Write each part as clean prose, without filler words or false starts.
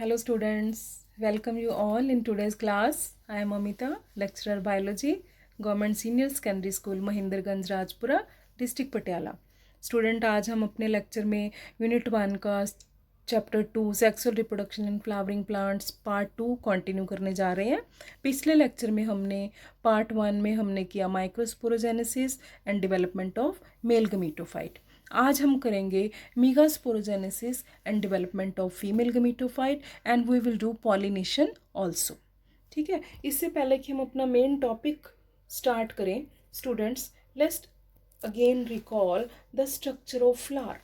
Hello students, welcome you all in today's class. I am Amita, lecturer biology, Government Senior Secondary School, Mahindraganj Rajpura, district Patiala. Student आज हम अपने lecture में unit 1 का chapter 2 sexual reproduction in flowering plants part 2 continue करने जा रहे हैं. पिछले लेक्चर में हमने पार्ट 1 में हमने किया microsporogenesis and development of male gametophyte. आज हम करेंगे megasporogenesis and development of female gametophyte and we will do pollination also. ठीक है, इससे पहले कि हम अपना मेन टॉपिक स्टार्ट करें students, let's again recall the structure of flower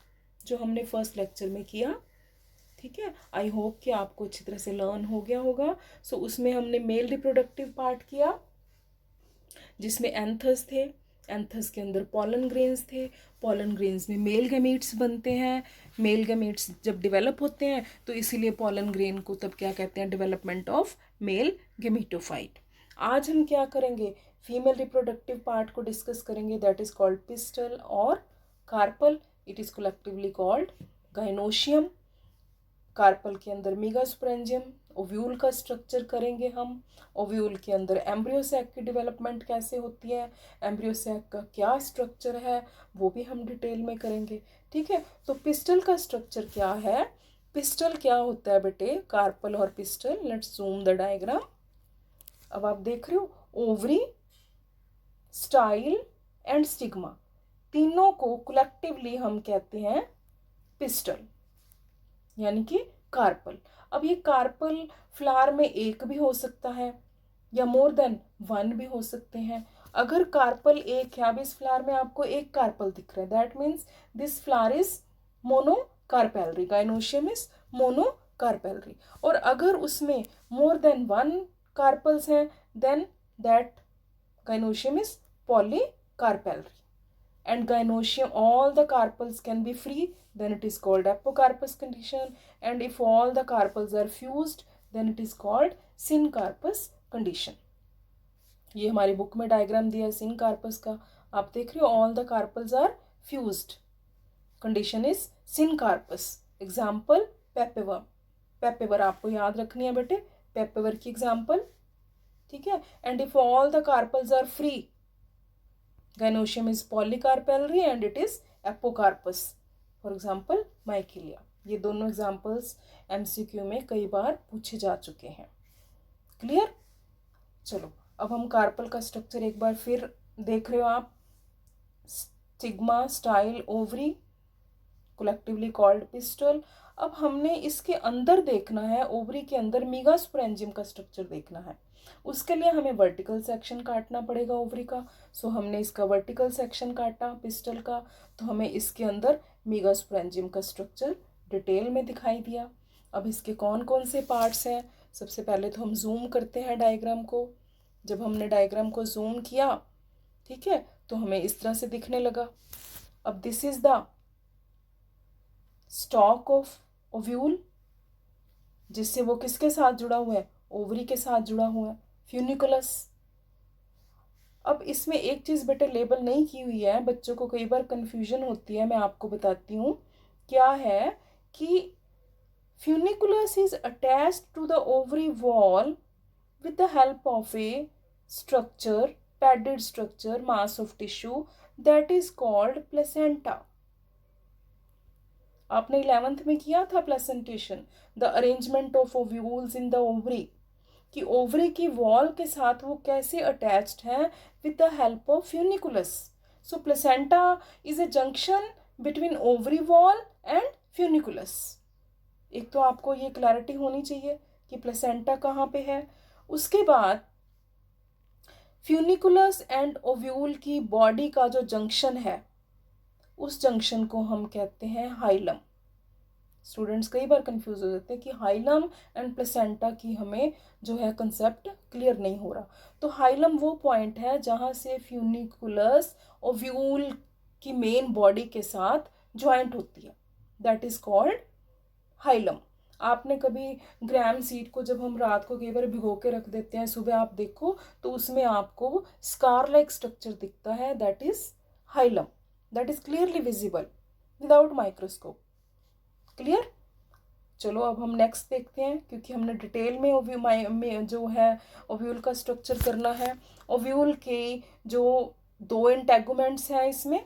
जो हमने फर्स्ट लेक्चर में किया. ठीक है, आई होप कि आपको अच्छी तरह से लर्न हो गया होगा. सो उसमें हमने मेल रिप्रोडक्टिव पार्ट किया जिसमें एंथस थे. एंथस के अंदर पॉलन ग्रेन्स थे. पॉलन ग्रेन्स में मेल गैमीट्स बनते हैं. मेल गैमीट्स जब डेवलप होते हैं तो इसीलिए पॉलन ग्रेन को तब क्या कहते हैं, डेवलपमेंट ऑफ मेल गैमीटोफाइट. आज हम क्या करेंगे, फीमेल रिप्रोडक्टिव पार्ट को डिस्कस करेंगे. दैट इज कॉल्ड पिस्टल और carpel. It is collectively called gynoecium. Carpel के अंदर मेगास्पोरेंजियम. ओव्यूल का स्ट्रक्चर करेंगे हम. ओव्यूल के अंदर एम्ब्रियोसैक की डेवलपमेंट कैसे होती है, एम्ब्रियोसैक का क्या स्ट्रक्चर है, वो भी हम डिटेल में करेंगे. ठीक है, तो पिस्टल का स्ट्रक्चर क्या है, पिस्टल क्या होता है बेटे, कार्पल और pistol. Let's zoom the diagram. अब आप देख रहे हो ओवरी, स्टाइल एंड स्टिग्मा, तीनों को कलेक्टिवली हम कहते हैं पिस्टल यानी कि कार्पल. अब ये कार्पल फ्लावर में एक भी हो सकता है या मोर देन वन भी हो सकते हैं. अगर कार्पल एक है, अब इस फ्लावर में आपको एक कार्पल दिख रहा है, that means this flower is monocarpellary. Gynoecium is monocarpellary. और अगर उसमें मोर देन वन कार्पल्स हैं then that gynoecium is polycarpellary. And gynoecium, all the carpels can be free, then it is called apocarpous condition. And if all the carpels are fused, then it is called syncarpous condition. ये हमारी book में diagram दिया है syncarpous का, आप देख रहे हो. all the carpels are fused. condition is syncarpous. example papaver. papaver आपको याद रखनी है बेटे, papaver की example. ठीक है, and if all the carpels are free, Gynoecium is polycarpellary and it is apocarpous. For example, Michelia. ये दोनों एग्जाम्पल्स MCQ में कई बार पूछे जा चुके हैं. क्लियर? चलो अब हम कार्पल का स्ट्रक्चर एक बार फिर देख रहे हो आप. Stigma, style, ovary, collectively called pistol. अब हमने इसके अंदर देखना है, ओवरी के अंदर मेगास्पोरेंजियम का स्ट्रक्चर देखना है. उसके लिए हमें वर्टिकल सेक्शन काटना पड़ेगा ओवरी का. सो हमने इसका वर्टिकल सेक्शन काटा पिस्टल का, तो हमें इसके अंदर मेगास्पोरेंजियम का स्ट्रक्चर डिटेल में दिखाई दिया. अब इसके कौन कौन से पार्ट्स हैं, सबसे पहले तो हम जूम करते हैं डायग्राम को. जब हमने डायग्राम को जूम किया, ठीक है, तो हमें इस तरह से दिखने लगा. अब this is the stalk of ovule, जिससे वो किसके साथ जुड़ा हुआ है, ओवरी के साथ जुड़ा हुआ है, फ्यूनिकुलस. अब इसमें एक चीज बेटे लेबल नहीं की हुई है, बच्चों को कई बार कंफ्यूजन होती है, मैं आपको बताती हूँ क्या है कि funiculus is attached to the ovary wall with the help of a structure, padded structure, mass of tissue, that is called placenta. आपने 11th में किया था placentation, the arrangement of ovules in the ovary, कि ovary की wall के साथ वो कैसे अटैच्ड हैं with the help of funiculus. So placenta is a junction between ovary wall and funiculus. एक तो आपको ये क्लैरिटी होनी चाहिए कि प्लेसेंटा कहाँ पे है. उसके बाद फ्यूनिकुलस एंड ओव्यूल की बॉडी का जो जंक्शन है, उस जंक्शन को हम कहते हैं हाइलम. स्टूडेंट्स कई बार कंफ्यूज हो जाते हैं कि हाइलम एंड प्लेसेंटा की हमें जो है कंसेप्ट क्लियर नहीं हो रहा. तो हाइलम वो पॉइंट है जहाँ से फ्यूनिकुलस ओव्यूल की मेन बॉडी के साथ ज्वाइंट होती है, दैट इज कॉल्ड हाइलम. आपने कभी ग्राम सीड को जब हम रात को कई बार भिगो के रख देते हैं, सुबह आप देखो तो उसमें आपको स्कार लाइक स्ट्रक्चर दिखता है, that is hilum. That is clearly visible without microscope. Clear? चलो अब हम नेक्स्ट देखते हैं, क्योंकि हमने डिटेल में में जो है ओव्यूल का स्ट्रक्चर करना है। ओव्यूल के जो 2 इंटेगुमेंट्स हैं इसमें,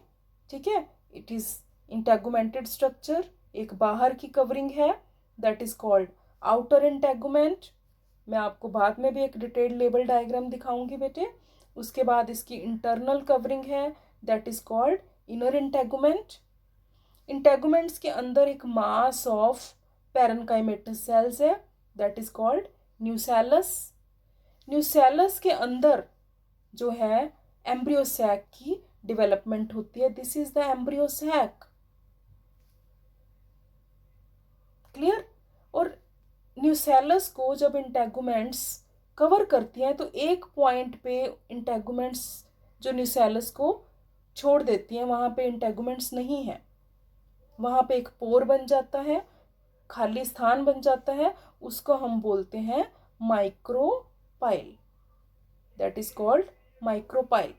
ठीक है, इट इज़ इंटेगुमेंटेड स्ट्रक्चर। एक बाहर की कवरिंग है, that is called outer integument. मैं आपको बाद में भी एक डिटेल्ड लेबल डायग्राम दिखाऊंगी बेटे। उसके बाद इसकी इंटरनल कवरिंग है, that is called inner integument. Integuments के अंदर एक मास ऑफ पैरेन्काइमेटस सेल्स है, that is called nucellus. Nucellus के अंदर जो है एम्ब्रियो सैक की डेवलपमेंट होती है, this is the embryo sac. Clear. और न्यूसेलस को जब इंटेगुमेंट्स कवर करती हैं तो एक पॉइंट पे इंटेगुमेंट्स जो न्यूसेलस को छोड़ देती हैं, वहां पे इंटेगुमेंट्स नहीं है, वहां पे एक पोर बन जाता है, खाली स्थान बन जाता है, उसको हम बोलते हैं micropyle, that is called micropyle.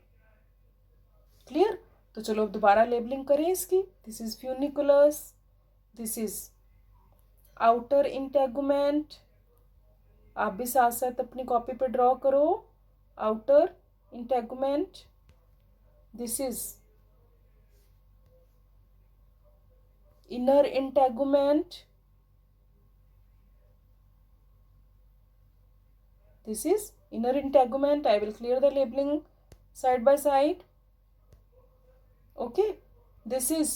Clear. तो चलो अब दोबारा लेबलिंग करें इसकी। This is funiculus, this is outer integument. आप भी साथ साथ अपनी कॉपी पे ड्रॉ करो। Outer integument, this is inner integument, this is inner integument. I will clear the labeling side by side. Okay, this is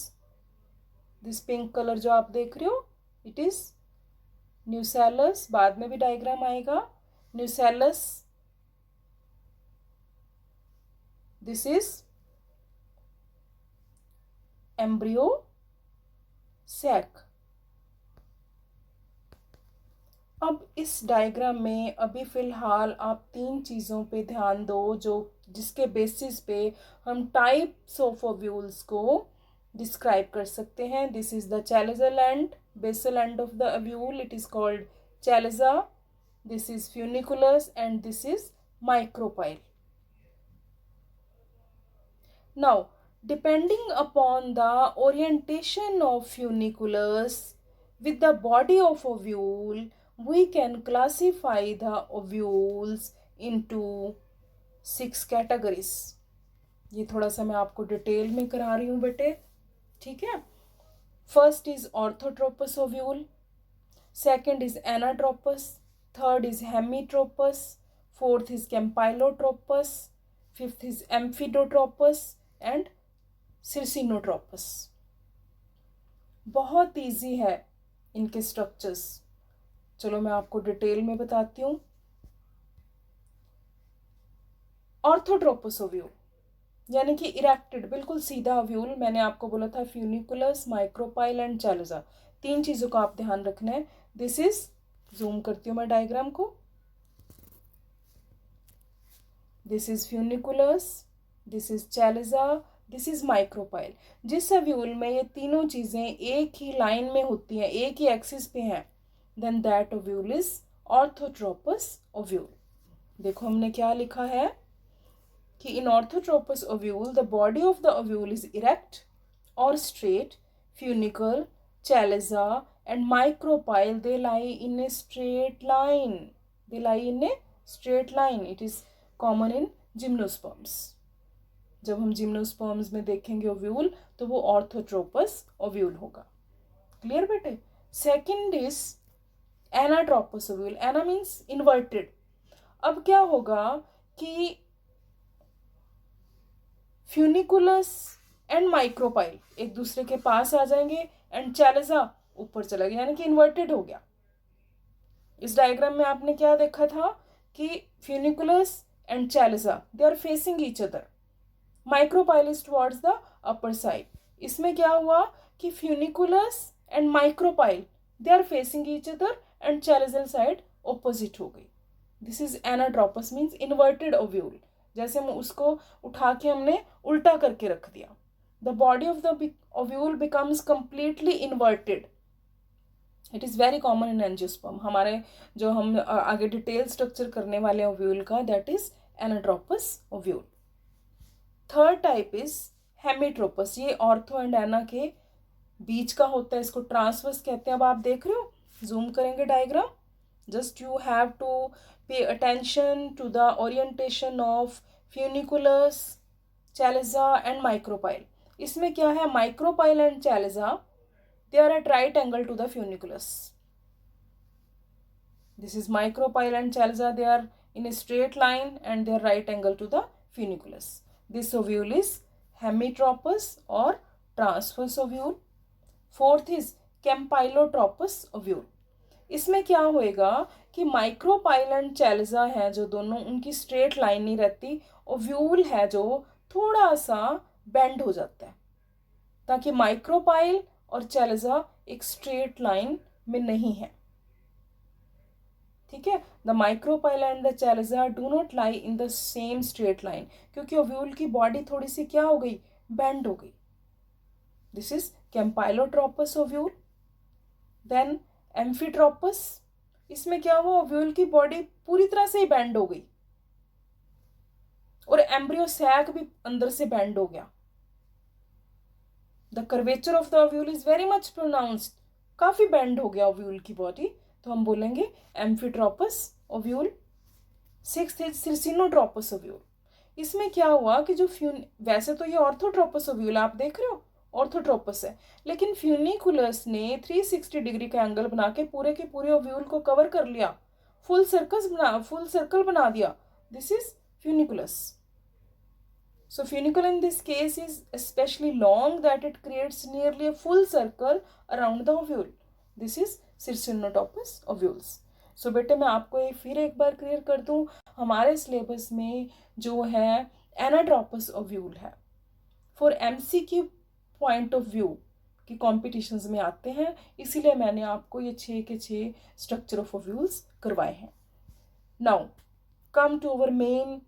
this pink color जो आप देख रहे हो, it is न्यूसेलस। बाद में भी डायग्राम आएगा। Nucellus, this is embryo sac. अब इस डायग्राम में अभी फ़िलहाल आप 3 चीज़ों पे ध्यान दो, जो जिसके बेसिस पे हम टाइप्स ऑफ ओव्यूल्स को डिस्क्राइब कर सकते हैं। This is the chalazal end, basal end of the ovule, it is called chalaza. This is funiculus and this is micropyle. Now depending upon the orientation of funiculus with the body of ovule, we can classify the ovules into 6 categories. ये थोड़ा सा मैं आपको detail में करा रही हूँ बेटे, ठीक है। First is orthotropous ovule, second is anatropous, third is hemitropous, fourth is campylotropous, fifth is amphitropous and circinotropous. बहुत इजी है इनके स्ट्रक्चर्स। चलो मैं आपको डिटेल में बताती हूँ। ऑर्थोट्रोपस ओव्यूल यानी कि इरेक्टेड, बिल्कुल सीधा ओव्यूल। मैंने आपको बोला था फ्यूनिकुलस, माइक्रोपाइल एंड चैलिज़ा, 3 चीज़ों का आप ध्यान रखना है। दिस इज, जूम करती हूँ मैं डायग्राम को, this is funiculus, this is chalaza, this is micropyle. जिस ओव्यूल में ये तीनों चीज़ें एक ही लाइन में होती हैं, एक ही एक्सिस पे हैं, then that ovule is orthotropous ovule. देखो हमने क्या लिखा है कि in orthotropous ovule the body of the ovule is erect और straight, funicle, chalaza and micropyle they lie in a straight line, they lie in a straight line. It is common in gymnosperms. जब हम gymnosperms में देखेंगे ovule तो वो orthotropous ovule होगा। Clear बेटे। Second is anatropous ovule. Ana means inverted. अब क्या होगा कि फ्यूनिकुलस एंड माइक्रोपाइल एक दूसरे के पास आ जाएंगे एंड चैलिज़ा ऊपर चला गया, यानी कि इन्वर्टेड हो गया। इस डायग्राम में आपने क्या देखा था कि funiculus and chalaza they are facing each other, micropyle is towards the upper side. इसमें क्या हुआ कि funiculus and micropyle they are facing each other and chalazal side opposite हो गई। This is anatropous means inverted ovule. जैसे हम उसको उठा के हमने उल्टा करके रख दिया। The body of the ovule becomes completely inverted. It is very common in angiosperm. हमारे जो हम आगे डिटेल स्ट्रक्चर करने वाले ओव्यूल का, that is anatropous ovule. Third type is hemitropous. ये ऑर्थो एंड एना के बीच का होता है, इसको ट्रांसवर्स कहते हैं। अब आप देख रहे हो जूम करेंगे diagram. Just you have to pay attention to the orientation of funiculus, chalaza and micropyle. इसमें क्या है, micropyle and chalaza they are at right angle to the funiculus. This is micropyle and chalza, they are in a straight line and they are right angle to the funiculus. This ovule is hemitropous or transverse ovule. Fourth is campylotropous ovule. इसमें क्या होएगा कि micropyle and चैलिजा है जो दोनों, उनकी straight line नहीं रहती. ओव्यूल है जो थोड़ा सा बेंड हो जाता है, ताकि माइक्रोपाइल और चैलिजा एक स्ट्रेट लाइन में नहीं है. ठीक है. The micropyle and the chalaza do not lie in the same straight line, क्योंकि ओव्यूल की बॉडी थोड़ी सी क्या हो गई, बेंड हो गई. This is campylotropous ovule. Then amphitropous. इसमें क्या हुआ, ओव्यूल की बॉडी पूरी तरह से ही बेंड हो गई और एम्ब्रियो सैक भी अंदर से बेंड हो गया. The curvature of the ovule is very much pronounced. काफी बेंड हो गया ओव्यूल की बॉडी, तो हम बोलेंगे amphitropous ovule. Sixth is circinotropous ovule. इसमें क्या हुआ कि जो वैसे तो ये ऑर्थोट्रोपस ओव्यूल आप देख रहे हो, ऑर्थोट्रोपस है, लेकिन फ्यूनिकुलस ने 360 डिग्री का एंगल बना के पूरे ओव्यूल को कवर कर लिया, फुल सर्कल बना दिया. This is funiculus. So funicle in this case is especially long that it creates nearly a full circle around the ovule. This is Cirsonotopus ovules. So बेटे मैं आपको फिर एक बार क्लियर कर दूं, हमारे सिलेबस में जो है एनाट्रोपस ओव्यूल है. For MCQ point of view कि कॉम्पिटिशन्स में आते हैं, इसीलिए मैंने आपको ये 6 के 6 स्ट्रक्चर ऑफ ओव्यूल्स करवाए हैं. Now come to our main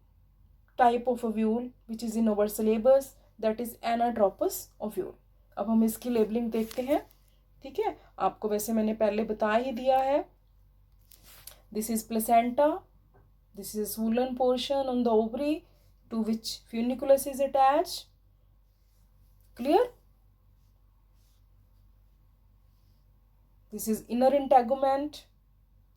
type of ovule which is in our syllabus, that is anatropous ovule. अब हम इसकी लेबलिंग देखते हैं. ठीक है, आपको वैसे मैंने पहले बता ही दिया है. This is placenta. This is swollen portion on the ovary to which funiculus is attached. Clear? This is inner integument.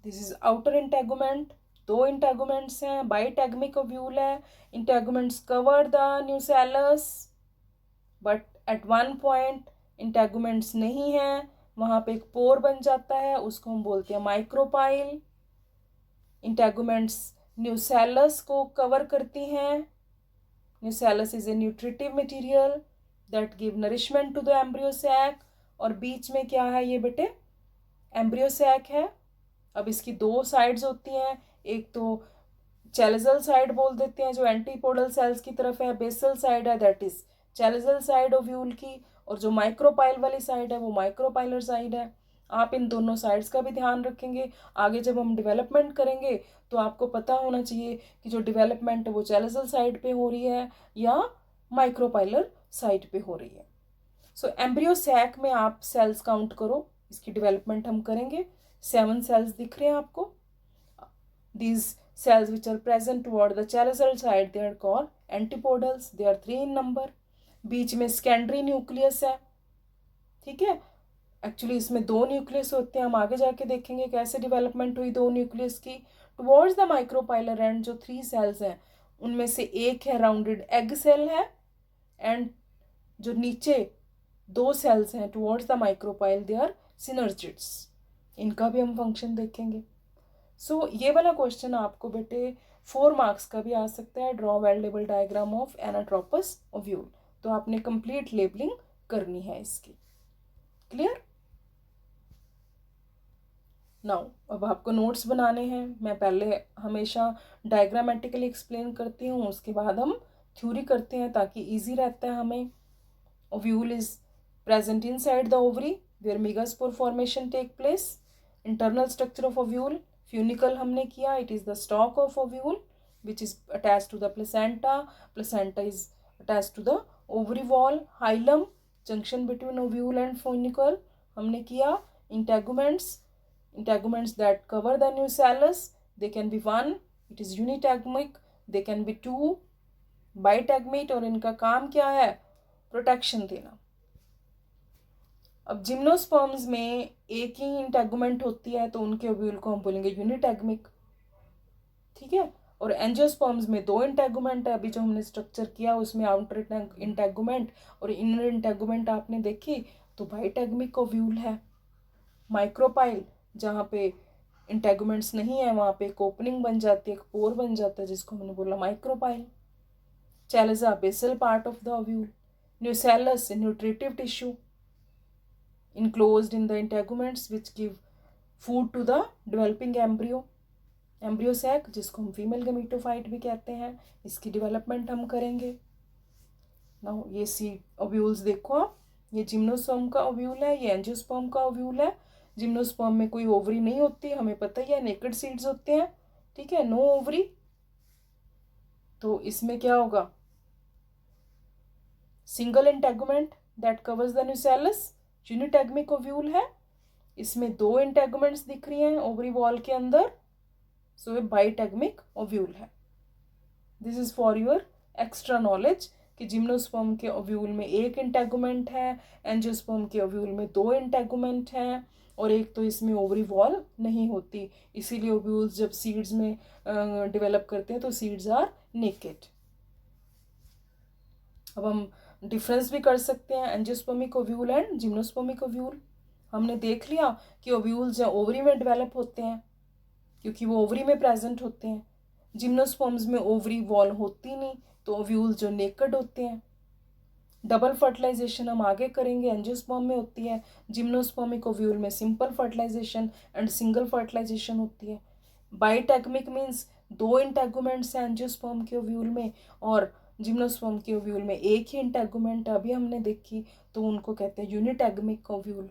This is outer integument. 2 integuments हैं. बाइटेगमिक ओव्यूल है. Integuments cover the nucellus, but at one point integuments नहीं हैं, वहाँ पे एक पोर बन जाता है, उसको हम बोलते हैं माइक्रोपाइल. इंटेगुमेंट्स न्यूसेलस को कवर करती हैं. Nucellus is a nutritive material that give nourishment to the embryo sac. और बीच में क्या है ये बेटे, एम्ब्रियो सैक है. अब इसकी 2 साइड्स होती हैं. एक तो चैलिजल साइड बोल देते हैं जो एंटीपोडल सेल्स की तरफ है, बेसल साइड है दैट इज चैलिजल साइड ओव्यूल की, और जो माइक्रोपाइल वाली साइड है वो माइक्रोपाइलर साइड है. आप इन दोनों साइड्स का भी ध्यान रखेंगे. आगे जब हम डेवलपमेंट करेंगे तो आपको पता होना चाहिए कि जो डेवलपमेंट है वो चैलिजल साइड पे हो रही है या माइक्रोपाइलर साइड पे हो रही है. सो एम्ब्रियो सैक में आप सेल्स काउंट करो, इसकी डेवलपमेंट हम करेंगे. 7 सेल्स दिख रहे हैं आपको. These cells which are present toward the chalical side, they are called antipodals. They are 3 in number. बीच में सेकेंडरी न्यूक्लियस है. ठीक है, एक्चुअली इसमें 2 न्यूक्लियस होते हैं. हम आगे जाके देखेंगे कैसे डेवलपमेंट हुई 2 न्यूक्लियस की. टुवर्ड्स द माइक्रोपाइलर एंड जो 3 सेल्स हैं उनमें से एक है राउंडेड एग सेल है, एंड जो नीचे 2 सेल्स हैं towards the micropyle they are synergids. इनका भी हम फंक्शन देखेंगे. सो ये वाला क्वेश्चन आपको बेटे 4 मार्क्स का भी आ सकता है. Draw well label diagram of anatropous ovule. तो आपने कंप्लीट लेबलिंग करनी है इसकी. क्लियर? नाउ अब आपको नोट्स बनाने हैं. मैं पहले हमेशा डायग्रामेटिकली एक्सप्लेन करती हूँ, उसके बाद हम थ्योरी करते हैं ताकि इजी रहता है हमें. Ovule is present inside the ovary where megaspore formation take place. Internal structure of ovule, funicle हमने किया. It is the stalk of ovule which is attached to the placenta. Placenta is attached to the ovary wall. Hilum, junction between ovule and funicle हमने किया. Integuments that cover the nucellus, they can be 1, it is unitegmic. They can be 2, bitegmate, और इनका काम क्या है, protection देना. अब gymnosperms में एक ही इंटेगुमेंट होती है तो उनके ओव्यूल को हम बोलेंगे यूनिटेगमिक, ठीक है। और एंजियोस्पर्म्स में दो इंटेगुमेंट है, अभी जो हमने स्ट्रक्चर किया उसमें आउटर इंटेगुमेंट और इनर इंटेगुमेंट आपने देखी, तो बाइटेगमिक ओव्यूल है। माइक्रोपाइल जहाँ पे इंटेगुमेंट्स नहीं है वहाँ पे एक ओपनिंग बन जाती है, एक पोर बन जाता है, जिसको हमने बोला micropyle. Chalaza basal part of the ovule. Nucellus nutritive tissue enclosed in the integuments which give food to the developing embryo. Embryo sac जिसको हम फीमेल गमीटोफाइट भी कहते हैं, इसकी डेवलपमेंट हम करेंगे। नाउ ये सी ओव्यूल्स देखो आप, ये जिम्नोस्पर्म का ओव्यूल है, ये एंजियोस्पर्म का ओव्यूल है। जिम्नोस्पर्म में कोई ओवरी नहीं होती, हमें पता ही है, नेकेड सीड्स होते हैं, ठीक है, नो ओवरी। तो इसमें क्या होगा, single integument that covers the nucellus, unitegmic ovule है। इसमें दो इंटेगुमेंट्स दिख रही हैं ओवरी वॉल के अंदर, सो ये बाइटेगमिक ओव्यूल है। This is for your extra knowledge कि जिम्नोस्पर्म के ओव्यूल में एक इंटेगुमेंट है, एंजियोस्पर्म के ओव्यूल में दो इंटेगुमेंट हैं, और एक तो इसमें ओवरी वॉल नहीं होती, इसीलिए ओव्यूल्स जब सीड्स में डेवलप करते हैं तो सीड्स आर नेकेड। अब हम डिफरेंस भी कर सकते हैं angiospermic ovule and gymnospermic ovule. हमने देख लिया कि ओव्यूल्स जो ओवरी में डेवलप होते हैं क्योंकि वो ओवरी में प्रेजेंट होते हैं। जिम्नोस्पर्म्स में ओवरी वॉल होती नहीं, तो ओव्यूल्स जो नेकेड होते हैं। डबल फर्टिलाइजेशन हम आगे करेंगे, एंजियोस्पर्म में होती है, जिम्नोस्पर्मिक ओव्यूल में simple fertilization and single fertilization होती है। बाइटेगमिक मीन्स दो इंटेगुमेंट्स हैं एंजियोस्पर्म के ओव्यूल में, और जिम्नोस्पर्म के ओव्यूल में एक ही इंटेगुमेंट अभी हमने देखी, तो उनको कहते हैं unitegmic ovule.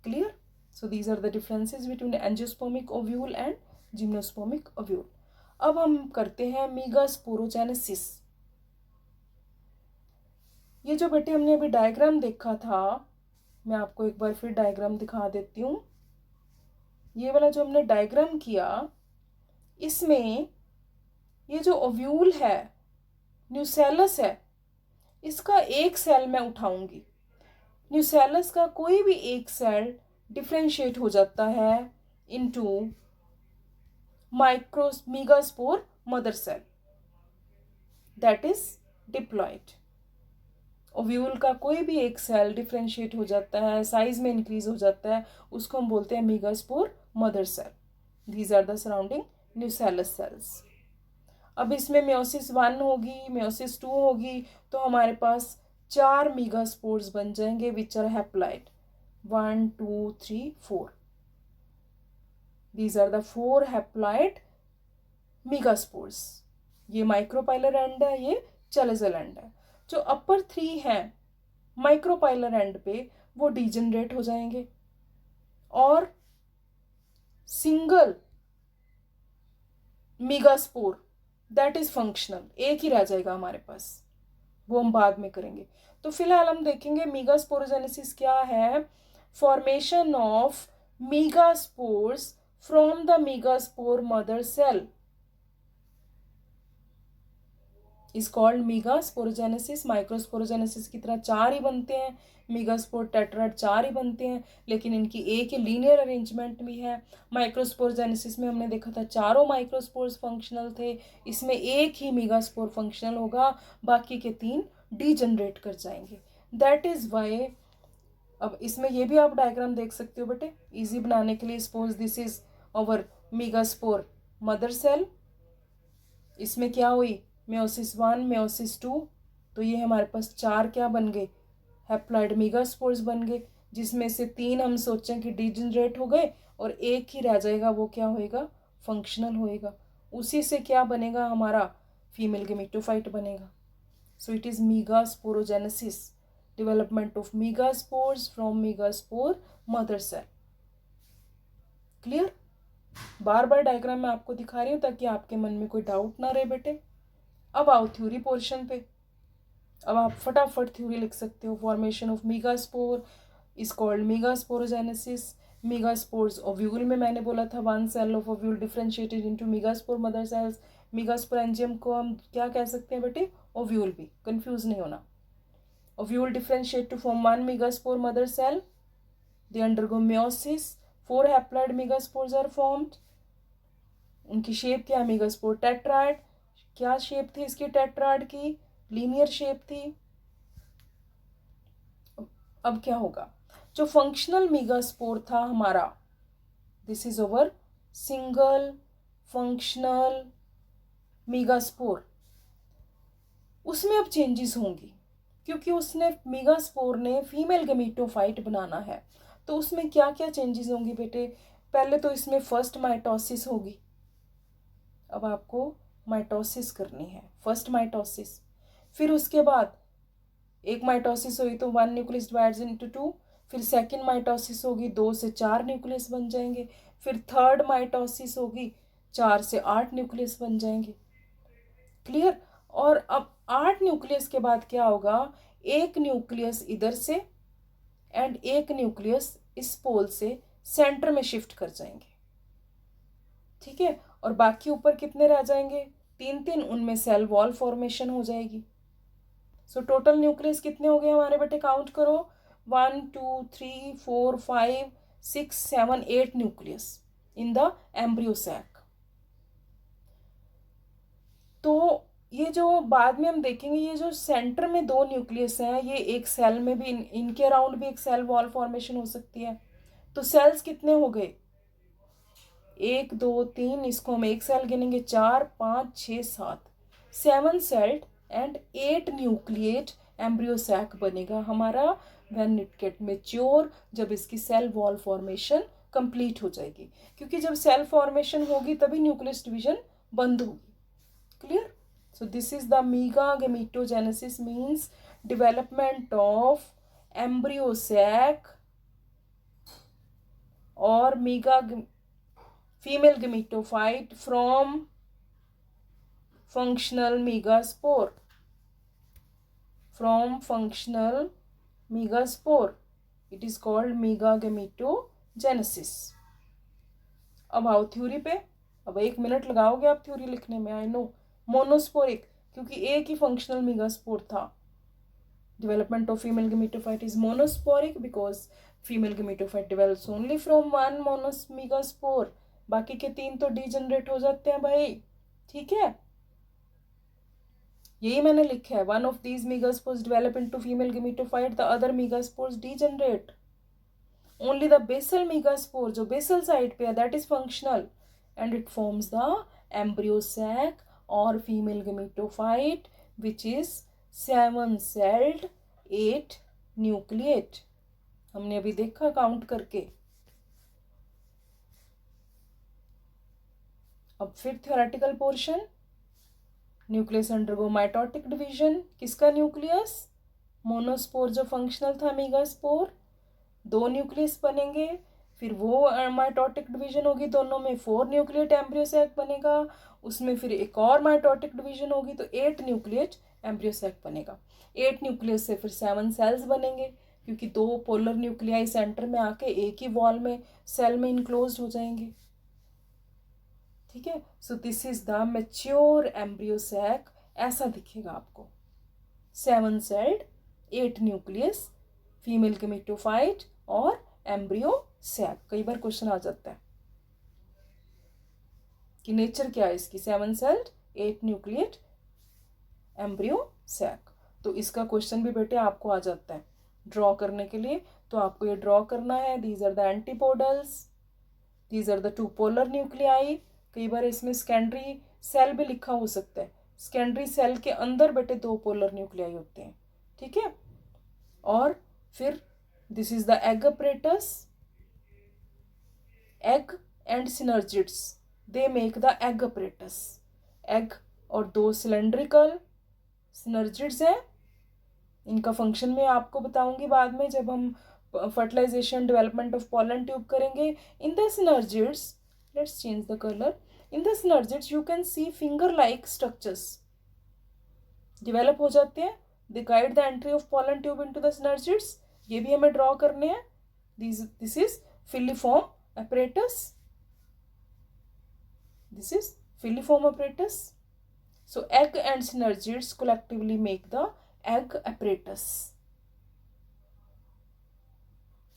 Clear? So these are the differences between angiospermic ovule and gymnospermic ovule. अब हम करते हैं मेगास्पोरोजेनेसिस। ये जो बेटे हमने अभी डायग्राम देखा था, मैं आपको एक बार फिर डायग्राम दिखा देती हूँ। ये वाला जो हमने डायग्राम किया, इसमें ये जो ओव्यूल है, न्यूसेलस है, इसका एक सेल मैं उठाऊंगी। न्यूसेलस का कोई भी एक सेल डिफ्रेंशिएट हो जाता है into megaspore mother cell, that is diploid. Ovule का कोई भी एक सेल डिफ्रेंशिएट हो जाता है, साइज में इंक्रीज हो जाता है, उसको हम बोलते हैं megaspore mother cell. These are the surrounding nucellus cells. अब इसमें मेयोसिस 1 होगी, मेयोसिस 2 होगी, तो हमारे पास 4 मेगास्पोर्स बन जाएंगे which are haploid, 1 2 3 4। These are the 4 haploid megaspores. ये माइक्रोपाइलर एंड है, ये चैलेजल एंड है। जो अपर 3 हैं माइक्रोपाइलर एंड पे, वो डिजेनरेट हो जाएंगे, और single megaspore that is functional एक ही रह जाएगा हमारे पास, वो हम बाद में करेंगे। तो फिलहाल हम देखेंगे मेगास्पोरोजेनेसिस क्या है। Formation of megaspores from the megaspore mother cell is called megasporogenesis. Microsporogenesis की तरह 4 ही बनते हैं, मेगास्पोर टेट्राड 4 ही बनते हैं, लेकिन इनकी एक ही लीनियर अरेंजमेंट भी है। माइक्रोस्पोरोजेनेसिस में हमने देखा था चारों माइक्रोस्पोर्स फंक्शनल थे, इसमें एक ही मेगास्पोर फंक्शनल होगा, बाकी के 3 डीजनरेट कर जाएंगे। दैट इज वाई, अब इसमें ये भी आप डायग्राम देख सकते हो बेटे इजी बनाने के लिए। Suppose this is our megaspore mother cell, इसमें क्या हुई, मेयोसिस 1 मेयोसिस 2, तो ये हमारे पास 4 क्या बन गए, हैप्लॉइड मेगास्पोर्स बन गए, जिसमें से 3 हम सोचें कि डिजेनरेट हो गए और एक ही रह जाएगा, वो क्या होएगा, फंक्शनल होएगा। उसी से क्या बनेगा, हमारा फीमेल गेमेटोफाइट बनेगा। So it is megasporogenesis, development of megaspores from megaspore mother cell. Clear? बार बार डायग्राम में आपको दिखा रही हूँ ताकि आपके मन में कोई डाउट ना रहे बेटे। अब आओ थ्योरी पोर्शन पे। अब आप फटाफट थ्योरी लिख सकते हो। Formation of megaspore is called megasporogenesis. Megaspores ovule में मैंने बोला था 1 cell of ovule differentiated into megaspore mother cells. Megasporangium को हम क्या कह सकते हैं बेटे, ओव्यूल भी, कंफ्यूज नहीं होना। Ovule differentiate to form one megaspore mother cell. They undergo meiosis. 4 haploid megaspores are formed. उनकी शेप क्या है? मेगास्पोर टेट्राइड. क्या शेप थी इसकी टेट्राइड की? लीनियर शेप थी. अब क्या होगा? जो फंक्शनल मेगास्पोर था हमारा, this is over single functional megaspore, उसमें अब चेंजेस होंगी क्योंकि उसने मेगास्पोर ने फीमेल गमीटोफाइट बनाना है. तो उसमें क्या क्या चेंजेस होंगी बेटे? पहले तो इसमें फर्स्ट माइटोसिस होगी. अब आपको माइटोसिस करनी है, फर्स्ट माइटोसिस. फिर उसके बाद एक माइटोसिस हुई तो 1 न्यूक्लियस डिवाइड्स इनटू 2. फिर सेकंड माइटोसिस होगी, 2 से 4 न्यूक्लियस बन जाएंगे. फिर थर्ड माइटोसिस होगी, 4 से 8 न्यूक्लियस बन जाएंगे. क्लियर? और अब 8 न्यूक्लियस के बाद क्या होगा? एक न्यूक्लियस इधर से एंड एक न्यूक्लियस इस पोल से सेंटर में शिफ्ट कर जाएंगे. ठीक है? और बाकी ऊपर कितने रह जाएंगे? 3-3. उनमें सेल वॉल फॉर्मेशन हो जाएगी. सो टोटल न्यूक्लियस कितने हो गए हमारे बेटे? काउंट करो. 1 2 3 4 5 6 7 8 nucleus in the embryo sac. तो ये जो बाद में हम देखेंगे, ये जो सेंटर में 2 न्यूक्लियस हैं, ये एक सेल में भी इनके अराउंड भी एक सेल वॉल फॉर्मेशन हो सकती है. तो सेल्स कितने हो गए? 1 2 3, इसको हम एक सेल गिनेंगे. 4 5 6 7, 7 celled and 8 nucleate embryo sac बनेगा हमारा व्हेन इट गेट मैच्योर, जब इसकी सेल वॉल फॉर्मेशन कंप्लीट हो जाएगी. क्योंकि जब सेल फॉर्मेशन होगी तभी न्यूक्लियस डिवीजन बंद होगी. Clear? So this is the megagametogenesis, means development of embryo sac or female gametophyte from functional megaspore. From functional megaspore, it is called megagametogenesis. अब आओ थ्योरी पे. अब 1 मिनट लगाओगे आप थ्योरी लिखने में, आई नो. मोनोस्पोरिक, क्योंकि एक ही फंक्शनल मेगास्पोर था. Development of female gametophyte is monosporic because female gametophyte develops only from 1 monos megaspore. बाकी के 3 तो डीजनरेट हो जाते हैं भाई. ठीक है? यही मैंने लिखा है. 1 of these megaspores develop into female gametophyte, the other megaspores degenerate. Only the basal megaspore जो बेसल साइड पे है, that is functional and it forms the embryo sac or female gametophyte which is 7-celled 8 nucleate. हमने अभी देखा count करके. अब फिर theoretical portion. Nucleus undergo mitotic division. किसका न्यूक्लियस? मोनोस्पोर जो फंक्शनल था मेगास्पोर. 2 न्यूक्लियस बनेंगे. फिर वो माइटोटिक डिवीजन होगी, दोनों में 4 न्यूक्लिएट एम्ब्रियो सैक बनेगा. उसमें फिर एक और माइटोटिक डिवीजन होगी तो 8 न्यूक्लिएट एम्ब्रियो सैक बनेगा. 8 न्यूक्लियस से फिर 7 सेल्स बनेंगे क्योंकि 2 पोलर न्यूक्लियाई सेंटर में आके एक ही वॉल में सेल में इनक्लोज हो जाएंगे. ठीक है? So this is the mature embryo sac. ऐसा दिखेगा आपको. 7 सेल्ड 8 न्यूक्लियस फीमेल गमीटोफाइट और एम्ब्रियो सैक. कई बार क्वेश्चन आ जाता है कि नेचर क्या है इसकी. 7 सेल्ड 8 न्यूक्लिएट एम्ब्रियो सैक. तो इसका क्वेश्चन भी बेटे आपको आ जाता है ड्रॉ करने के लिए. तो आपको ये ड्रॉ करना है. These are the antipodals, these are the 2 polar nuclei. कई बार इसमें सेकेंडरी सेल भी लिखा हो सकता है. सेकेंडरी सेल के अंदर बेटे 2 पोलर न्यूक्लियाई होते हैं. ठीक है? और फिर this is the egg apparatus. Egg and synergids, they make the egg apparatus. Egg और 2 cylindrical synergids हैं. इनका फंक्शन मैं आपको बताऊंगी बाद में जब हम fertilisation development of pollen tube करेंगे. In the synergids, let's change the color. In the synergids you can see finger like structures develop हो जाते हैं. They guide the entry of pollen tube into the synergids. ये भी हमें draw करने हैं. This is filiform apparatus. This is filiform apparatus. So egg and synergids collectively make the egg apparatus.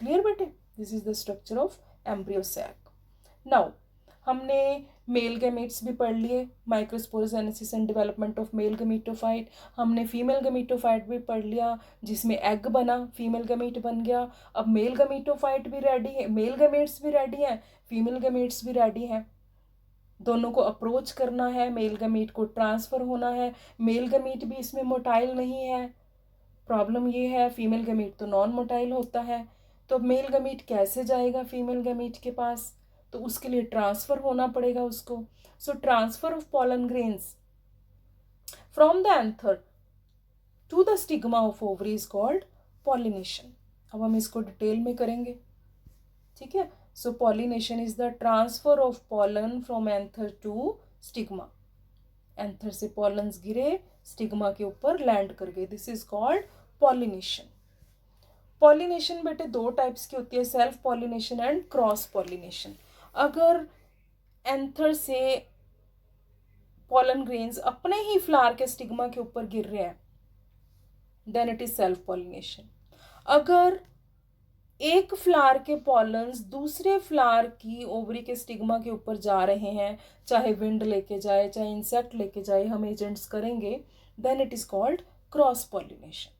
Clear बेटे? This is the structure of embryo sac. Now हमने male gametes भी पढ़ लिए, microsporogenesis and development of male gametophyte. हमने female gametophyte भी पढ़ लिया जिसमें एग बना, फीमेल गमीट बन गया। अब मेल गमीटोफाइट भी रेडी है, मेल गमेट्स भी रेडी हैं, फीमेल गमेट्स भी रेडी हैं। दोनों को अप्रोच करना है, मेल गमीट को ट्रांसफ़र होना है। मेल गमीट भी इसमें मोटाइल नहीं है, प्रॉब्लम ये है, फीमेल गमीट तो नॉन मोटाइल होता है। तो मेल गमीट कैसे जाएगा फीमेल गमीट के पास? तो उसके लिए ट्रांसफ़र होना पड़ेगा उसको। So transfer of pollen grains from the anther to the stigma of ovary is called pollination. अब हम इसको डिटेल में करेंगे, ठीक है? So pollination is the transfer of pollen from anther to stigma. Anther से पॉलन्स गिरे, स्टिग्मा के ऊपर लैंड कर गए, this is called pollination. Pollination बेटे दो टाइप्स की होती है, self pollination and cross pollination. अगर एंथर से पॉलन ग्रेन्स अपने ही फ्लावर के स्टिग्मा के ऊपर गिर रहे हैं, then it is self pollination. अगर एक फ्लावर के पॉलन्स दूसरे फ्लावर की ओवरी के स्टिग्मा के ऊपर जा रहे हैं, चाहे विंड लेके जाए चाहे इंसेक्ट लेके जाए, हम एजेंट्स करेंगे, then it is called cross pollination.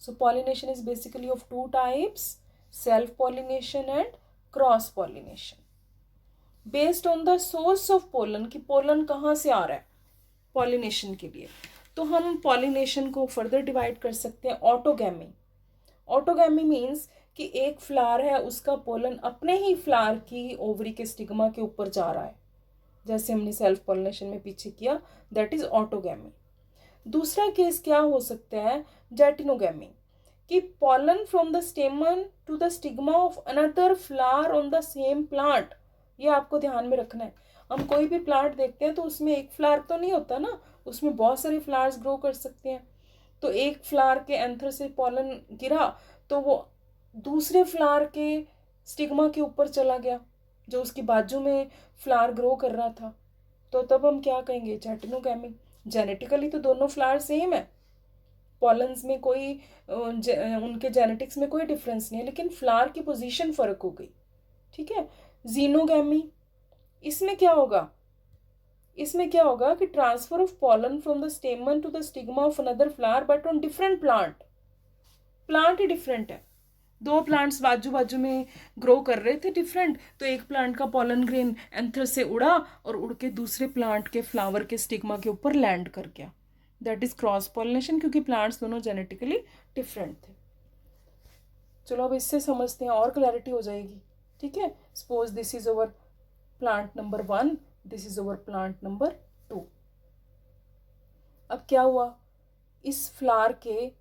So pollination is basically of two types, self pollination and cross pollination. Based on the source of pollen, कि पोलन कहाँ से आ रहा है पॉलिनेशन के लिए, तो हम पॉलिनेशन को फर्दर डिवाइड कर सकते हैं ऑटोगैमी। ऑटोगैमी मीन्स कि एक फ्लावर है, उसका पोलन अपने ही फ्लावर की ओवरी के स्टिग्मा के ऊपर जा रहा है, जैसे हमने सेल्फ पॉलिनेशन में पीछे किया, दैट इज ऑटोगैमी। दूसरा केस क्या हो सकता है, जैटिनोगैमी, कि pollen from the stamen to the stigma of another flower on the same plant. ये आपको ध्यान में रखना है। हम कोई भी प्लांट देखते हैं तो उसमें एक फ्लावर तो नहीं होता ना, उसमें बहुत सारे फ्लावर्स ग्रो कर सकते हैं। तो एक फ्लावर के एंथर से पॉलन गिरा तो वो दूसरे फ्लावर के स्टिग्मा के ऊपर चला गया जो उसकी बाजू में फ्लावर ग्रो कर रहा था, तो तब हम क्या कहेंगे, जैटिनोगैमी। जेनेटिकली तो दोनों फ्लावर सेम है, पॉलन्स में कोई उनके जेनेटिक्स में कोई डिफरेंस नहीं है, लेकिन फ्लावर की पोजीशन फर्क हो गई, ठीक है। जीनोगैमी, इसमें क्या होगा, इसमें क्या होगा कि transfer of pollen from the stamen to the stigma of another flower but on different plant. Plant ही डिफरेंट है, दो प्लांट्स बाजू बाजू में ग्रो कर रहे थे डिफरेंट, तो एक प्लांट का पॉलन ग्रेन एंथर से उड़ा और उड़ के दूसरे प्लांट के फ्लावर के स्टिग्मा के ऊपर लैंड कर गया, दैट इज क्रॉस पॉलिनेशन, क्योंकि प्लांट्स दोनों जेनेटिकली डिफरेंट थे। चलो अब इससे समझते हैं और क्लैरिटी हो जाएगी, ठीक है। Suppose this is over plant number 1, this is over plant number 2। अब क्या हुआ, इस फ्लावर के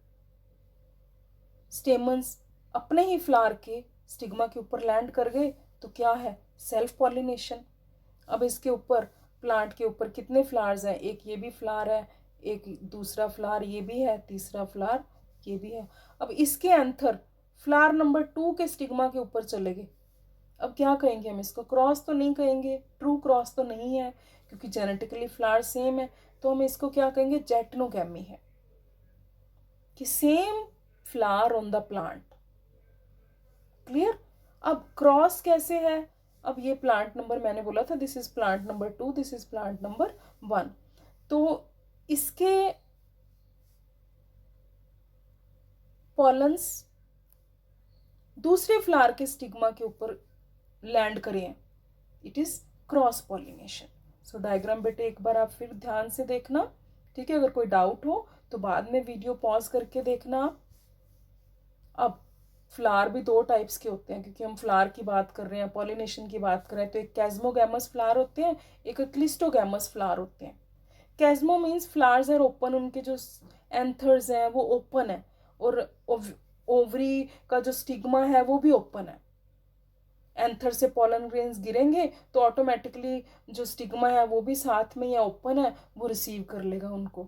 स्टेमन्स अपने ही फ्लावर के स्टिग्मा के ऊपर लैंड कर गए, तो क्या है, सेल्फ पॉलिनेशन। अब इसके ऊपर प्लांट के ऊपर कितने फ्लावर्स हैं, एक ये भी फ्लावर है, एक दूसरा फ्लावर ये भी है, तीसरा फ्लावर ये भी है। अब इसके एंथर फ्लावर नंबर 2 के स्टिग्मा के ऊपर चले गए, अब क्या कहेंगे हम इसको, क्रॉस तो नहीं कहेंगे, ट्रू क्रॉस तो नहीं है क्योंकि जेनेटिकली फ्लावर सेम है, तो हम इसको क्या कहेंगे, जैटिनोगैमी है, कि same flower on the plant. Clear. अब क्रॉस कैसे है, अब ये प्लांट नंबर मैंने बोला था, this is plant number 2, this is plant number 1, तो इसके पॉलन्स दूसरे फ्लावर के स्टिग्मा के ऊपर लैंड करें, it is cross pollination. So diagram बेटे एक बार आप फिर ध्यान से देखना, ठीक है। अगर कोई डाउट हो तो बाद में वीडियो पॉज करके देखना। अब फ्लावर भी दो टाइप्स के होते हैं, क्योंकि हम फ्लावर की बात कर रहे हैं, पॉलिनेशन की बात कर रहे हैं, तो एक कैस्मोगैमस फ्लावर होते हैं, एक क्लिस्टोगैमस फ्लावर होते हैं। कैस्मो मीन्स फ्लावर्स आर ओपन, उनके जो एंथर्स हैं वो ओपन है, और ओवरी का जो स्टिग्मा है वो भी ओपन है। एंथर से पॉलन ग्रेन्स गिरेंगे तो ऑटोमेटिकली जो स्टिग्मा है वो भी साथ में या ओपन है, वो रिसीव कर लेगा उनको।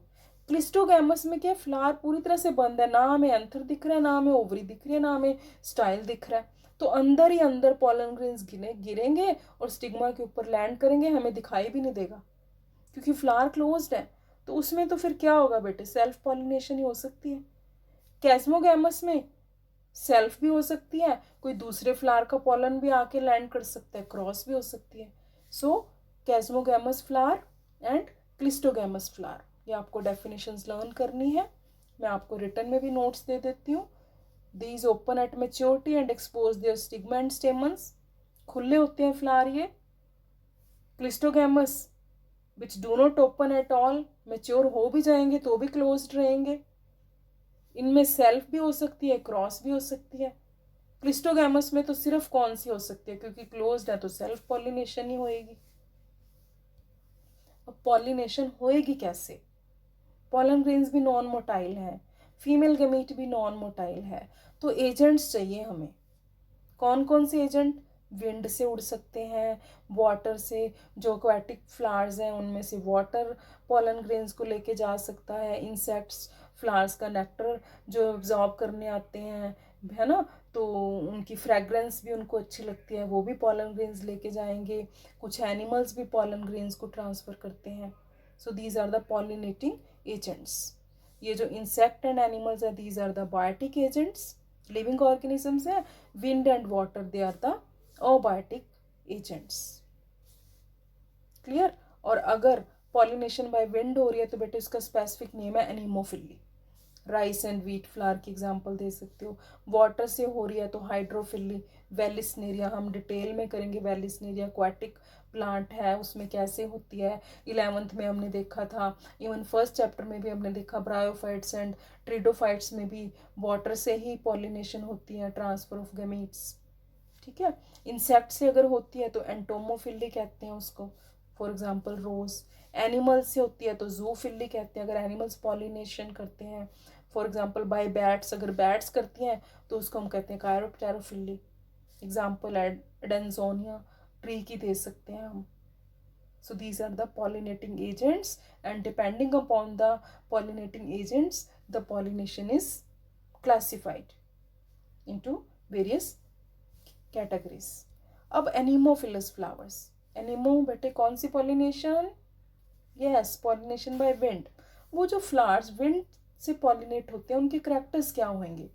क्लिस्टोगैमस में क्या, फ्लावर पूरी तरह से बंद है, ना हमें एंथर दिख रहा है, ना हमें ओवरी दिख रही है, ना हमें स्टाइल दिख रहा है, तो अंदर ही अंदर पॉलन ग्रेन्स गिरेंगे और स्टिग्मा के ऊपर लैंड करेंगे, हमें दिखाई भी नहीं देगा क्योंकि फ्लावर क्लोज्ड है। तो उसमें तो फिर क्या होगा बेटे, सेल्फ पॉलिनेशन ही हो सकती है। कैस्मोगैमस में सेल्फ भी हो सकती है, कोई दूसरे फ्लावर का पॉलन भी आके लैंड कर सकता है, क्रॉस भी हो सकती है. सो कैस्मोगैमस फ्लावर एंड क्लिस्टोगैमस फ्लावर, ये आपको डेफिनेशंस लर्न करनी है. मैं आपको रिटर्न में भी नोट्स दे देती हूँ. These open at maturity and expose their stigma and stamens, खुले होते हैं फ्लावर ये. Cleistogamous which do not open at all, mature हो भी जाएंगे तो भी क्लोज्ड रहेंगे. इनमें सेल्फ भी हो सकती है, क्रॉस भी हो सकती है. क्लिस्टोगैमस में तो सिर्फ कौन सी हो सकती है, क्योंकि क्लोज्ड है तो सेल्फ पॉलिनेशन ही होएगी. अब पॉलिनेशन होएगी कैसे? पॉलन ग्रेन्स भी नॉन मोटाइल है, फीमेल गैमीट भी नॉन मोटाइल है, तो एजेंट्स चाहिए हमें. कौन कौन से एजेंट? विंड से उड़ सकते हैं, वाटर से, जो एक्वाटिक फ्लावर्स हैं उनमें से वाटर पॉलन ग्रेन्स को लेके जा सकता है. इंसेक्ट्स फ्लावर्स का नेक्टर जो एब्जॉर्ब करने आते हैं, है ना, तो उनकी फ्रेगरेंस भी उनको अच्छी लगती है, वो भी पॉलन ग्रेन्स लेके जाएंगे. कुछ एनिमल्स भी पॉलन ग्रेन्स को ट्रांसफ़र करते हैं. So these are the pollinating agents. ये जो इंसेक्ट एंड एनिमल्स है, these are the biotic agents. Living organisms है, wind and water, they are the abiotic agents. Clear? और अगर पॉलिनेशन बाय विंड हो रही है तो बेटे इसका स्पेसिफिक नेम है anemophily. Rice and wheat flour की एग्जांपल दे सकते हो. वाटर से हो रही है तो हाइड्रोफिली, वेलिस्नेरिया, हम डिटेल में करेंगे. वेलिस्नेरिया एक्वाटिक प्लांट है, उसमें कैसे होती है 11th में हमने देखा था. इवन फर्स्ट चैप्टर में भी हमने देखा. ब्रायोफाइट्स एंड ट्रिडोफाइट्स में भी वाटर से ही पॉलिनेशन होती है, ट्रांसफर ऑफ गैमीट्स. ठीक है. इंसेक्ट से अगर होती है तो एंटोमोफिली कहते हैं उसको, फॉर एग्जांपल रोज. एनिमल्स से होती है तो जूफिली कहते हैं, अगर एनिमल्स पॉलिनेशन करते हैं. फॉर एग्जांपल बाय बैट्स, अगर बैट्स करती हैं तो उसको हम कहते हैं कायरोप्टेरोफिली. एग्जांपल एडेंजोनिया ट्री की दे सकते हैं हम. So these are the pollinating agents, and depending upon the pollinating agents, the pollination is classified into various categories. अब एनीमोफिलस फ्लावर्स. एनीमो बेटे कौन सी pollination? Yes, pollination by wind. वो जो फ्लावर्स विंड से पॉलिनेट होते हैं उनके करेक्टर्स क्या होंगे?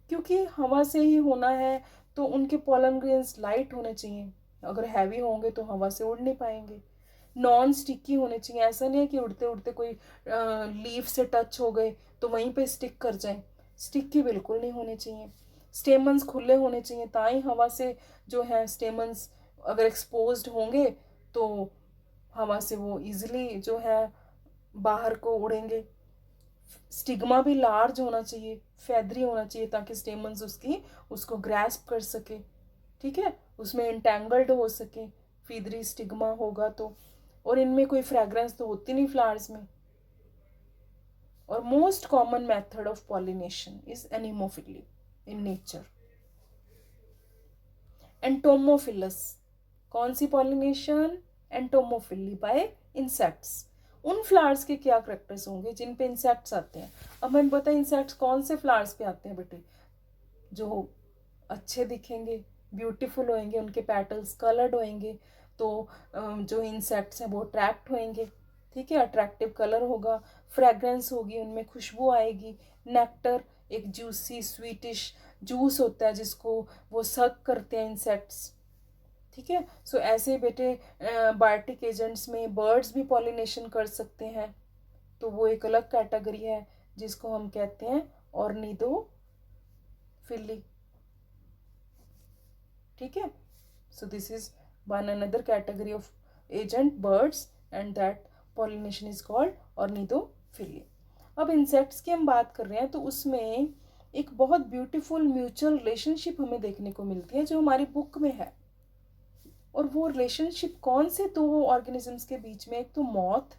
क्योंकि हवा से ही होना है तो उनके पॉलन ग्रेन्स लाइट होने चाहिए. अगर हैवी होंगे तो हवा से उड़ नहीं पाएंगे. नॉन स्टिकी होने चाहिए. ऐसा नहीं है कि उड़ते उड़ते कोई लीफ से टच हो गए तो वहीं पे स्टिक कर जाए. स्टिकी बिल्कुल नहीं होने चाहिए. स्टेमन्स खुले होने चाहिए, ताई हवा से जो है स्टेमन्स अगर एक्सपोज्ड होंगे तो हवा से वो इजीली जो है बाहर को उड़ेंगे. स्टिग्मा भी लार्ज होना चाहिए, फैदरी होना चाहिए, ताकि स्टेमन्स उसको ग्रैस्प कर सके. ठीक है, उसमें इंटेंगल्ड हो सके. फीदरी स्टिग्मा होगा तो. और इनमें कोई फ्रेग्रेंस तो होती नहीं फ्लावर्स में. और most common method of pollination is anemophily in nature. Entomophilous, कौन सी पॉलिनेशन? Entomophily bye insects. उन फ्लावर्स के क्या करेक्टर्स होंगे जिन पे इंसेक्ट्स आते हैं? अब हमें पता है इंसेक्ट्स कौन से फ्लावर्स पे आते हैं बेटे? जो अच्छे दिखेंगे, ब्यूटीफुल होंगे, उनके पेटल्स कलर्ड होंगे, तो जो इंसेक्ट्स हैं वो अट्रैक्ट होंगे. ठीक है, अट्रैक्टिव कलर होगा, फ्रेग्रेंस होगी, उनमें खुशबू आएगी. नेक्टर, एक जूसी स्वीटिश जूस होता है जिसको वो सक करते हैं इंसेक्ट्स. ठीक है. सो ऐसे बेटे बायोटिक एजेंट्स में बर्ड्स भी पॉलिनेशन कर सकते हैं, तो वो एक अलग कैटेगरी है जिसको हम कहते हैं ऑर्निथोफिली. ठीक है. So this is one another category of agent birds and that pollination is called ornithophily. अब इंसेक्ट्स की हम बात कर रहे हैं तो उसमें एक बहुत ब्यूटीफुल म्यूचुअल रिलेशनशिप हमें देखने को मिलती है जो हमारी बुक में है. और वो रिलेशनशिप कौन से दो ऑर्गेनिजम्स के बीच में? एक तो मॉथ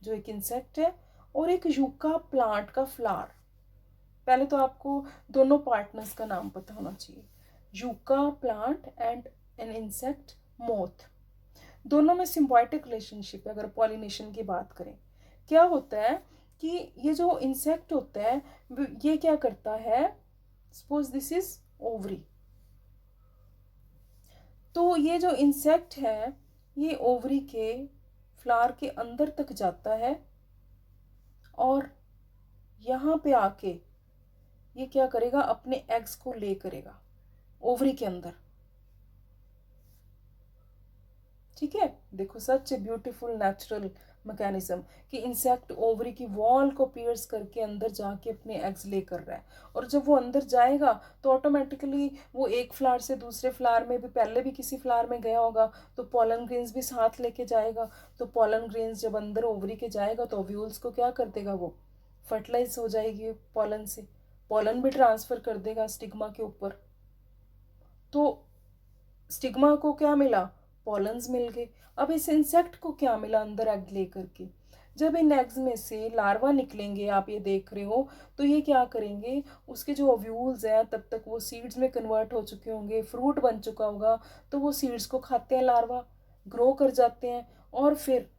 जो एक इंसेक्ट है, और एक यूका प्लांट का फ्लावर. पहले तो आपको दोनों पार्टनर्स का नाम पता होना चाहिए. Yucca plant and an insect moth, दोनों में सिम्बायोटिक रिलेशनशिप है. अगर पॉलिनेशन की बात करें, क्या होता है कि ये जो इंसेक्ट होता है ये क्या करता है? Suppose this is ovary. तो ये जो इंसेक्ट है ये ओवरी के फ्लावर के अंदर तक जाता है और यहाँ पे आके ये क्या करेगा, अपने एग्स को ले करेगा ओवरी के अंदर। ठीक है, देखो सच ए ब्यूटीफुल नेचुरल मैकेनिज्म कि इंसेक्ट ओवरी की वॉल को पियर्स करके अंदर जाके अपने एग्स ले कर रहा है। और जब वो अंदर जाएगा तो ऑटोमेटिकली वो एक फ्लावर से दूसरे फ्लावर में भी, पहले भी किसी फ्लावर में गया होगा तो पॉलन ग्रेन्स भी साथ लेके जाएगा। तो पॉलन ग्रेन्स जब अंदर ओवरी के जाएगा तो ओव्यूल्स को क्या कर देगा, वो फर्टिलाइज हो जाएगी पॉलन से, पॉलन भी ट्रांसफर कर देगा स्टिग्मा के ऊपर। तो स्टिग्मा को क्या मिला, पॉलन्स मिल गए। अब इस इंसेक्ट को क्या मिला अंदर एग लेकर के, जब इन एग्स में से लार्वा निकलेंगे, आप ये देख रहे हो, तो ये क्या करेंगे, उसके जो ओव्यूल्स हैं तब तक वो सीड्स में कन्वर्ट हो चुके होंगे, फ्रूट बन चुका होगा, तो वो सीड्स को खाते हैं लार्वा, ग्रो कर जाते हैं और फिर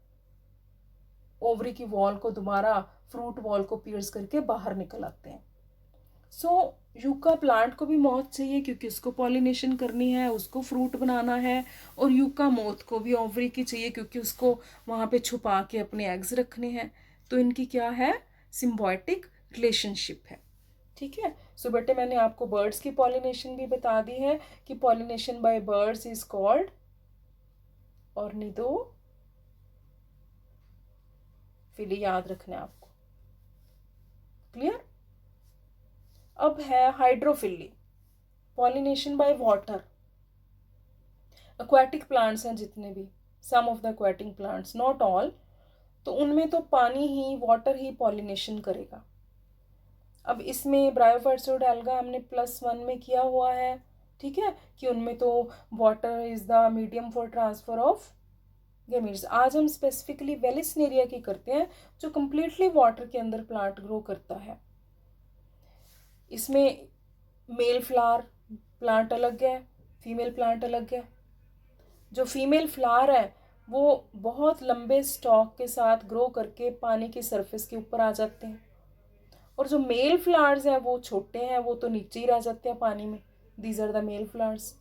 ओवरी की वॉल को दोबारा फ्रूट वॉल को पियर्स करके बाहर निकल आते हैं। सो यूका प्लांट को भी मौत चाहिए क्योंकि उसको पॉलिनेशन करनी है, उसको फ्रूट बनाना है। और यूका मोथ को भी ओवरी की चाहिए क्योंकि उसको वहाँ पे छुपा के अपने एग्स रखने हैं। तो इनकी क्या है, सिम्बायोटिक रिलेशनशिप है। ठीक है, सो बेटे मैंने आपको बर्ड्स की पॉलिनेशन भी बता दी है कि pollination by birds is called ornithophily, याद रखना है आपको। क्लियर। अब है hydrophily, pollination by water. Aquatic plants हैं जितने भी, some of the aquatic plants, not all, तो उनमें तो पानी ही, वाटर ही पॉलिनेशन करेगा। अब इसमें ब्रायोफाइट्स और एल्गा हमने +1 में किया हुआ है। ठीक है, कि उनमें तो water is the medium for transfer of gametes. आज हम स्पेसिफिकली वेलिस्नेरिया की करते हैं जो कंप्लीटली वाटर के अंदर प्लांट ग्रो करता है। इसमें मेल फ्लावर प्लांट अलग है, फीमेल प्लांट अलग है। जो फीमेल फ्लावर है वो बहुत लंबे स्टॉक के साथ ग्रो करके पानी की सरफेस के ऊपर आ जाते हैं, और जो मेल फ्लावर्स हैं वो छोटे हैं, वो तो नीचे ही रह जाते हैं पानी में। These are the male flowers.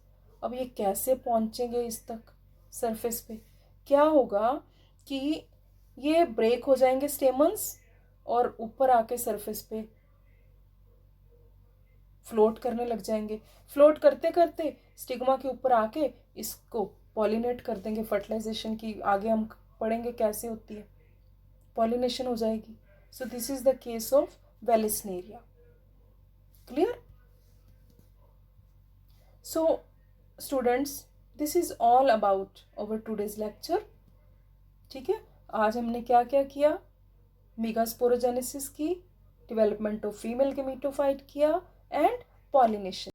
अब ये कैसे पहुंचेंगे इस तक सरफेस पे, क्या होगा कि ये ब्रेक हो जाएंगे स्टेमन्स और ऊपर आके सरफेस पे फ्लोट करने लग जाएंगे। फ्लोट करते करते स्टिग्मा के ऊपर आके इसको पॉलिनेट कर देंगे। फर्टिलाइजेशन की आगे हम पढ़ेंगे कैसे होती है, पॉलिनेशन हो जाएगी। सो this is the case of Vallisneria. Clear. So students, this is all about our today's lecture. ठीक है, आज हमने क्या क्या किया, मेगास्पोरोजेनेसिस की, डेवलपमेंट ऑफ फीमेल गेमेटोफाइट किया, एंड पॉलिनेशन।